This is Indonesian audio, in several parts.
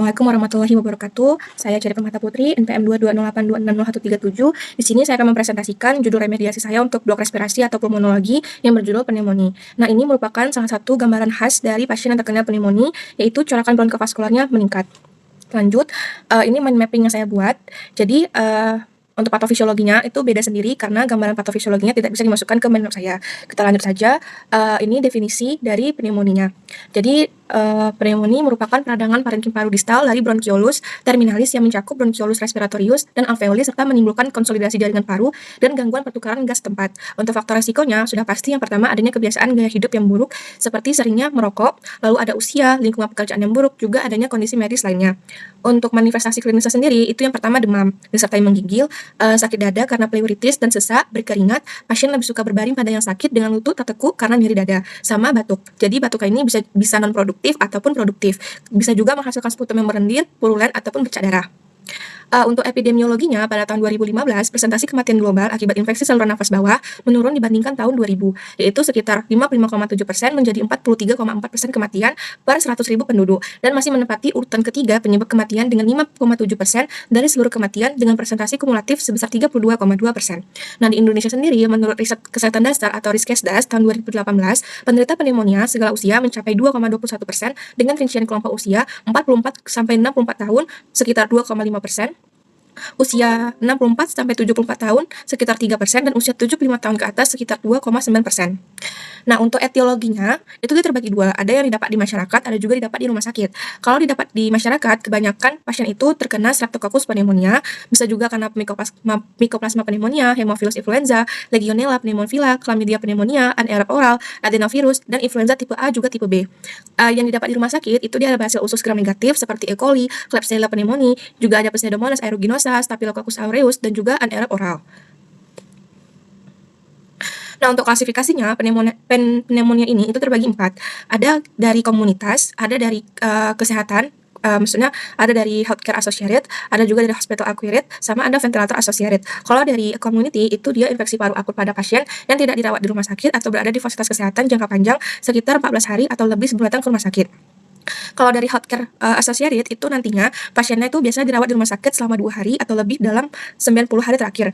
Assalamualaikum warahmatullahi wabarakatuh. Saya Cherry Permata Putri, NPM 2208260137. Di sini saya akan mempresentasikan judul remediasi saya untuk blok respirasi atau pulmonologi yang berjudul pneumonia. Nah, ini merupakan salah satu gambaran khas dari pasien yang terkena pneumonia, yaitu corakan bronkofaskularnya meningkat. Lanjut, ini mind mapping yang saya buat. Jadi, untuk patofisiologinya itu beda sendiri karena gambaran patofisiologinya tidak bisa dimasukkan ke mind map saya. Kita lanjut saja. Ini definisi dari pneumonia. Jadi, pneumonia merupakan peradangan parenkim paru distal dari bronchiolus terminalis yang mencakup bronchiolus respiratorius dan alveoli serta menimbulkan konsolidasi jaringan paru dan gangguan pertukaran gas tempat. Untuk faktor resikonya sudah pasti yang pertama adanya kebiasaan gaya hidup yang buruk seperti seringnya merokok, lalu ada usia, lingkungan pekerjaan yang buruk, juga adanya kondisi medis lainnya. Untuk manifestasi klinisnya sendiri itu yang pertama demam disertai menggigil, sakit dada karena pleuritis dan sesak, berkeringat, pasien lebih suka berbaring pada yang sakit dengan lutut tertekuk karena nyeri dada, sama batuk. Jadi batuk ini bisa non produktif ataupun produktif. Bisa juga menghasilkan sputum yang merendir, purulen ataupun bercak darah. Untuk epidemiologinya, pada tahun 2015, presentasi kematian global akibat infeksi saluran nafas bawah menurun dibandingkan tahun 2000, yaitu sekitar 55,7% menjadi 43,4% kematian per 100.000 penduduk, dan masih menempati urutan ketiga penyebab kematian dengan 5,7% dari seluruh kematian dengan presentasi kumulatif sebesar 32,2%. Nah, di Indonesia sendiri, menurut riset kesehatan dasar atau Riskesdas tahun 2018, penderita pneumonia segala usia mencapai 2,21% dengan rincian kelompok usia 44-64 tahun sekitar 2,5%, usia 64-74 tahun sekitar 3%, dan usia 75 tahun ke atas sekitar 2,9%. Nah, untuk etiologinya itu dia terbagi dua, ada yang didapat di masyarakat, ada juga didapat di rumah sakit. Kalau didapat di masyarakat, kebanyakan pasien itu terkena Streptococcus pneumonia, bisa juga karena Mycoplasma pneumonia, Haemophilus influenza, Legionella pneumophila, Chlamydia pneumonia, anaerob oral, adenovirus, dan influenza tipe A juga tipe B. Yang didapat di rumah sakit itu dia ada hasil usus gram negatif seperti E. coli, Klebsiella pneumoniae, juga ada Pseudomonas aeruginosa, Staphylococcus aureus, dan juga anaerob oral. Nah, untuk klasifikasinya, pneumonia ini itu terbagi 4. Ada dari komunitas, ada dari kesehatan, maksudnya ada dari healthcare associated, ada juga dari hospital acquired, sama ada ventilator associated. Kalau dari community itu dia infeksi paru akut pada pasien yang tidak dirawat di rumah sakit atau berada di fasilitas kesehatan jangka panjang sekitar 14 hari atau lebih sebelum datang ke rumah sakit. Kalau dari healthcare associated itu nantinya pasiennya itu biasanya dirawat di rumah sakit selama 2 hari atau lebih dalam 90 hari terakhir.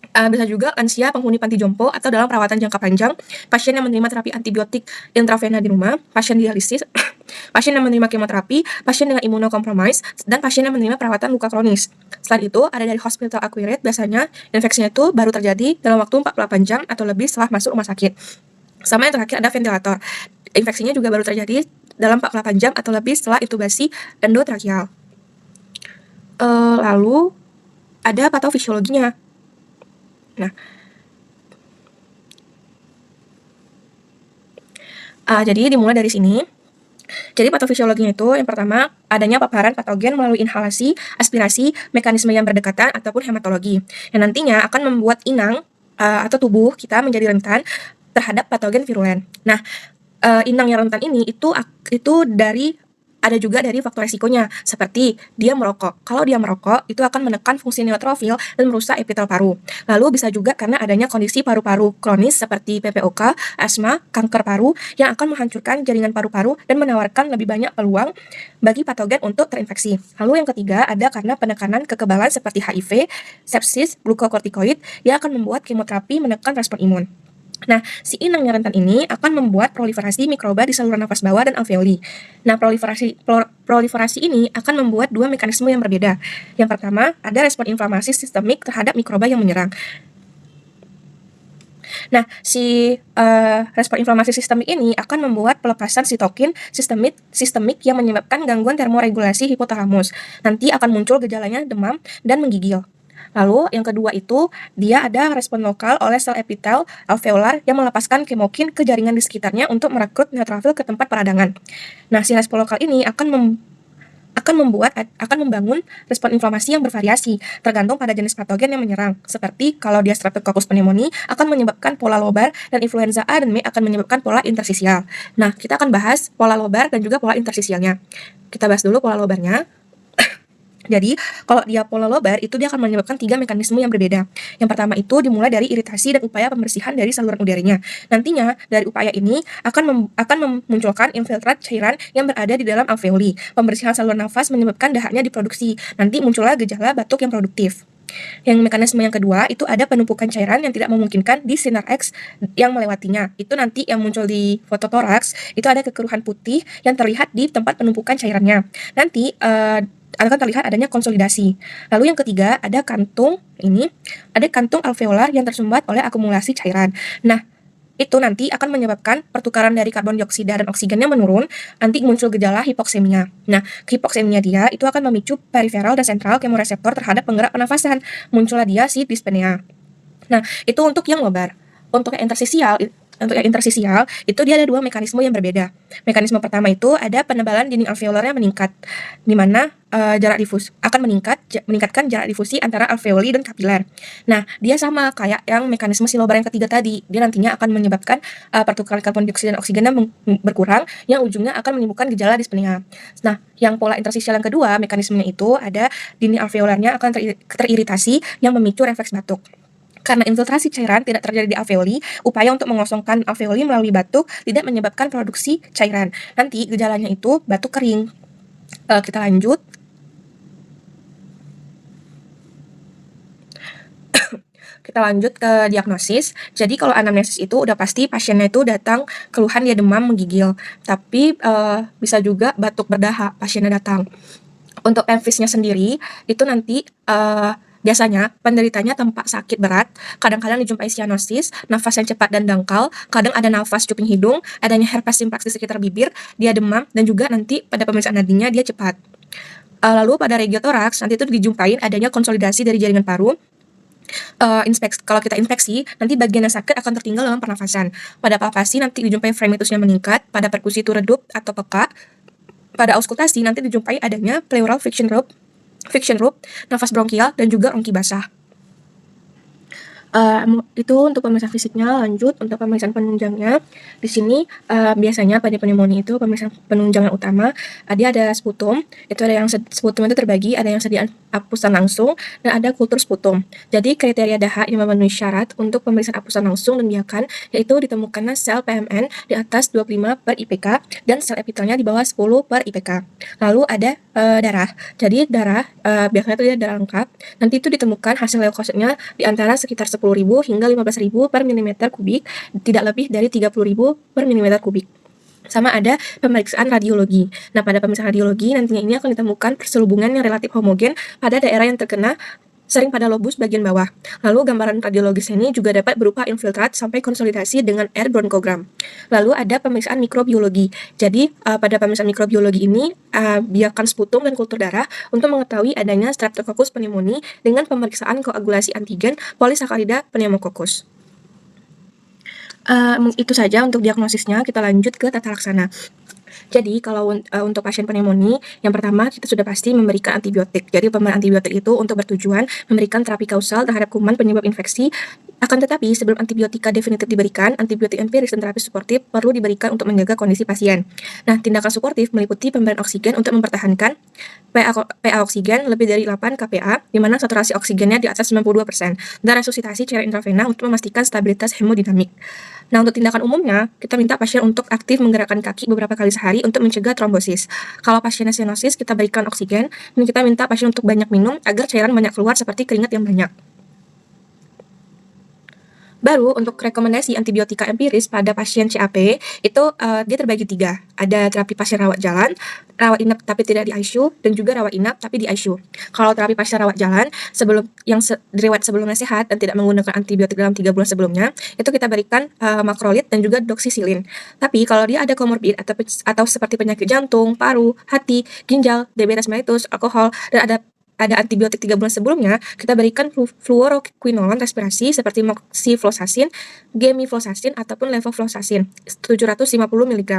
Bisa juga lansia penghuni panti jompo atau dalam perawatan jangka panjang, pasien yang menerima terapi antibiotik intravena di rumah, pasien dialisis, pasien yang menerima kemoterapi, pasien dengan imunokompromis, dan pasien yang menerima perawatan luka kronis. Selain itu, ada dari hospital acquired, biasanya infeksinya itu baru terjadi dalam waktu 48 jam atau lebih setelah masuk rumah sakit. Sama yang terakhir ada ventilator. Infeksinya juga baru terjadi dalam 48 jam atau lebih setelah intubasi endotrakeal. Lalu ada patofisiologinya. Nah, jadi dimulai dari sini. Jadi patofisiologinya itu yang pertama adanya paparan patogen melalui inhalasi, aspirasi, mekanisme yang berdekatan ataupun hematologi, yang nantinya akan membuat inang atau tubuh kita menjadi rentan terhadap patogen virulen. Nah, inang yang rentan ini itu ada juga dari faktor resikonya, seperti dia merokok. Kalau dia merokok, itu akan menekan fungsi neutrofil dan merusak epitel paru. Lalu bisa juga karena adanya kondisi paru-paru kronis seperti PPOK, asma, kanker paru yang akan menghancurkan jaringan paru-paru dan menawarkan lebih banyak peluang bagi patogen untuk terinfeksi. Lalu yang ketiga ada karena penekanan kekebalan seperti HIV, sepsis, glukokortikoid yang akan membuat kemoterapi menekan respon imun. Nah, si inang yang rentan ini akan membuat proliferasi mikroba di saluran nafas bawah dan alveoli. Nah, proliferasi ini akan membuat dua mekanisme yang berbeda. Yang pertama, ada respon inflamasi sistemik terhadap mikroba yang menyerang. Nah, si respon inflamasi sistemik ini akan membuat pelepasan sitokin sistemik yang menyebabkan gangguan termoregulasi hipotalamus. Nanti akan muncul gejalanya demam dan menggigil. Lalu yang kedua itu dia ada respon lokal oleh sel epitel alveolar yang melepaskan kemokin ke jaringan di sekitarnya untuk merekrut neutrofil ke tempat peradangan. Nah, si respon lokal ini akan membangun respon inflamasi yang bervariasi tergantung pada jenis patogen yang menyerang. Seperti kalau dia Streptococcus pneumoniae akan menyebabkan pola lobar dan influenza A dan B akan menyebabkan pola intersisial. Nah, kita akan bahas pola lobar dan juga pola intersisialnya. Kita bahas dulu pola lobarnya. Jadi, kalau dia pola lobar, itu dia akan menyebabkan 3 mekanisme yang berbeda. Yang pertama itu dimulai dari iritasi dan upaya pembersihan dari saluran udaranya. Nantinya, dari upaya ini akan memunculkan infiltrat cairan yang berada di dalam alveoli. Pembersihan saluran nafas menyebabkan dahaknya diproduksi. Nanti muncullah gejala batuk yang produktif. Yang mekanisme yang kedua itu ada penumpukan cairan yang tidak memungkinkan di sinar X yang melewatinya. Itu nanti yang muncul di foto toraks, itu ada kekeruhan putih yang terlihat di tempat penumpukan cairannya. Nanti akan terlihat adanya konsolidasi. Lalu yang ketiga ada kantung alveolar yang tersumbat oleh akumulasi cairan. Nah, itu nanti akan menyebabkan pertukaran dari karbon dioksida dan oksigennya menurun, nanti muncul gejala hipoksemia. Nah, hipoksemia dia itu akan memicu periferal dan sentral kemoreseptor terhadap penggerak pernafasan. Muncullah dia si dyspnea. Nah, itu untuk yang lobar. Untuk yang intersisial itu dia ada 2 mekanisme yang berbeda. Mekanisme pertama itu ada penebalan dinding alveolarnya meningkat, di mana jarak difus akan meningkatkan jarak difusi antara alveoli dan kapiler. Nah, dia sama kayak yang mekanisme si lobar yang ketiga tadi. Dia nantinya akan menyebabkan pertukaran karbon dioksida dan oksigennya berkurang, yang ujungnya akan menimbulkan gejala dyspnea. Nah, yang pola intersisial yang kedua, mekanismenya itu ada dinding alveolarnya akan teriritasi yang memicu refleks batuk. Karena infiltrasi cairan tidak terjadi di alveoli, upaya untuk mengosongkan alveoli melalui batuk tidak menyebabkan produksi cairan. Nanti gejalanya itu batuk kering. Kita lanjut. Kita lanjut ke diagnosis. Jadi kalau anamnesis itu udah pasti pasiennya itu datang keluhan dia demam menggigil, tapi bisa juga batuk berdahak pasiennya datang. Untuk emfisnya sendiri itu nanti biasanya penderitanya tampak sakit berat, kadang-kadang dijumpai sianosis, nafas yang cepat dan dangkal, kadang ada nafas cuping hidung, adanya herpes simplex di sekitar bibir, dia demam, dan juga nanti pada pemeriksaan nadinya dia cepat. Lalu pada regiotoraks nanti itu dijumpai adanya konsolidasi dari jaringan paru. Kalau kita inspeksi, nanti bagian yang sakit akan tertinggal dalam pernafasan. Pada palpasi nanti dijumpai fremitusnya meningkat, pada perkusi itu redup atau peka. Pada auskultasi nanti dijumpai adanya pleural friction rub, nafas bronkial, dan juga ongki basah. Itu untuk pemeriksaan fisiknya. Lanjut untuk pemeriksaan penunjangnya. Di sini biasanya pada pneumonia itu pemeriksaan penunjang yang utama dia ada sputum. Itu ada yang sputum itu terbagi, ada yang sediaan apusan langsung dan ada kultur sputum. Jadi kriteria dahak yang memenuhi syarat untuk pemeriksaan apusan langsung dan biakan yaitu ditemukannya sel PMN di atas 25 per IPK dan sel epitelnya di bawah 10 per IPK. Lalu ada darah. Jadi darah biasanya itu dia darah lengkap. Nanti itu ditemukan hasil leukositnya di antara sekitar 10.000 hingga 15.000 per milimeter kubik, tidak lebih dari 30.000 per milimeter kubik. Sama ada pemeriksaan radiologi. Nah, pada pemeriksaan radiologi nantinya ini akan ditemukan perselubungan yang relatif homogen pada daerah yang terkena sering pada lobus bagian bawah. Lalu gambaran radiologis ini juga dapat berupa infiltrat sampai konsolidasi dengan air bronkogram. Lalu ada pemeriksaan mikrobiologi. Jadi pada pemeriksaan mikrobiologi ini biarkan sputum dan kultur darah untuk mengetahui adanya Streptococcus pneumoniae dengan pemeriksaan koagulasi antigen Polysaccharida pneumococcus. Itu saja untuk diagnosisnya. Kita lanjut ke tata laksana. Jadi kalau untuk pasien pneumonia, yang pertama kita sudah pasti memberikan antibiotik. Jadi pemberian antibiotik itu untuk bertujuan memberikan terapi kausal terhadap kuman penyebab infeksi. Akan tetapi sebelum antibiotika definitif diberikan, antibiotik empiris dan terapi suportif perlu diberikan untuk menjaga kondisi pasien. Nah, tindakan suportif meliputi pemberian oksigen untuk mempertahankan PA oksigen lebih dari 8 kPa, di mana saturasi oksigennya di atas 92%, dan resusitasi cairan intravena untuk memastikan stabilitas hemodinamik. Nah, untuk tindakan umumnya, kita minta pasien untuk aktif menggerakkan kaki beberapa kali sehari untuk mencegah trombosis. Kalau pasiennya sianosis, kita berikan oksigen, dan kita minta pasien untuk banyak minum agar cairan banyak keluar seperti keringat yang banyak. Baru untuk rekomendasi antibiotika empiris pada pasien CAP itu dia terbagi 3. Ada terapi pasien rawat jalan, rawat inap tapi tidak di ICU, dan juga rawat inap tapi di ICU. Kalau terapi pasien rawat jalan diriwayat sebelumnya sehat dan tidak menggunakan antibiotik dalam 3 bulan sebelumnya, itu kita berikan makrolid dan juga doxycycline. Tapi kalau dia ada komorbid atau seperti penyakit jantung, paru, hati, ginjal, diabetes mellitus, alkohol, dan ada ada antibiotik 3 bulan sebelumnya, kita berikan fluoroquinolone respirasi seperti moxifloxacin, gemifloxacin, ataupun levofloxacin 750 mg.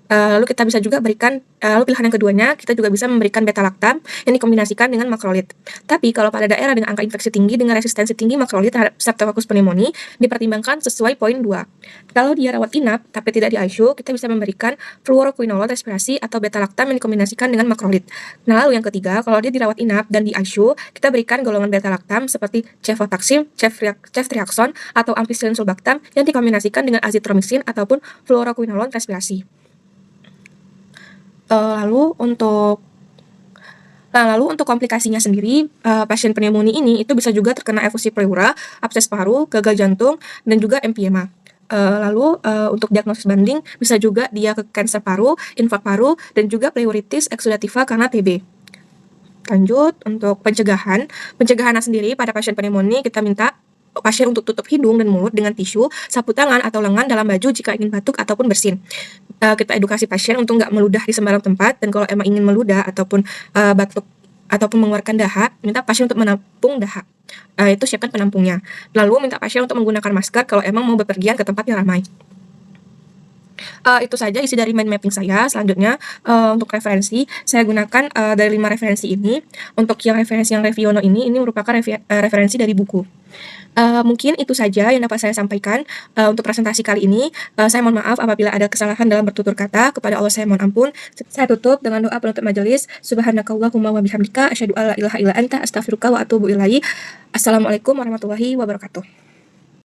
Lalu kita bisa juga berikan, lalu pilihan yang keduanya, kita juga bisa memberikan beta-lactam yang dikombinasikan dengan makrolid. Tapi kalau pada daerah dengan angka infeksi tinggi dengan resistensi tinggi makrolid terhadap Streptococcus pneumoniae, dipertimbangkan sesuai poin 2. Kalau dia rawat inap tapi tidak di ICU, kita bisa memberikan fluoroquinolone respirasi atau beta-lactam yang dikombinasikan dengan makrolid. Nah, lalu yang ketiga, kalau dia dirawat inap dan di ICU, kita berikan golongan beta-lactam seperti cefotaxime, ceftriaxone, atau ampicillin sulbactam yang dikombinasikan dengan azithromycin ataupun fluoroquinolone respirasi. Lalu untuk komplikasinya sendiri, pasien pneumonia ini itu bisa juga terkena efusi pleura, abses paru, gagal jantung, dan juga emphysema. Untuk diagnosis banding bisa juga dia ke kanker paru, infak paru, dan juga pleuritis eksudativa karena TB. Lanjut, untuk pencegahan sendiri pada pasien pneumonia kita minta pasien untuk tutup hidung dan mulut dengan tisu, sapu tangan atau lengan dalam baju jika ingin batuk ataupun bersin. Kita edukasi pasien untuk nggak meludah di sembarang tempat, dan kalau emang ingin meludah ataupun batuk ataupun mengeluarkan dahak, minta pasien untuk menampung dahak. Itu siapkan penampungnya. Lalu minta pasien untuk menggunakan masker kalau emang mau bepergian ke tempat yang ramai. Itu saja isi dari mind mapping saya. Selanjutnya, untuk referensi, saya gunakan dari 5 referensi ini. Untuk yang referensi yang Reviono ini merupakan referensi dari buku. Mungkin itu saja yang dapat saya sampaikan untuk presentasi kali ini. Saya mohon maaf apabila ada kesalahan dalam bertutur kata. Kepada Allah saya mohon ampun. Saya tutup dengan doa penutup majelis. Subhanakallahumma wa bihamdika asyhadu alla ilaha illa anta astaghfiruka wa atubu ilaik. Assalamualaikum warahmatullahi wabarakatuh.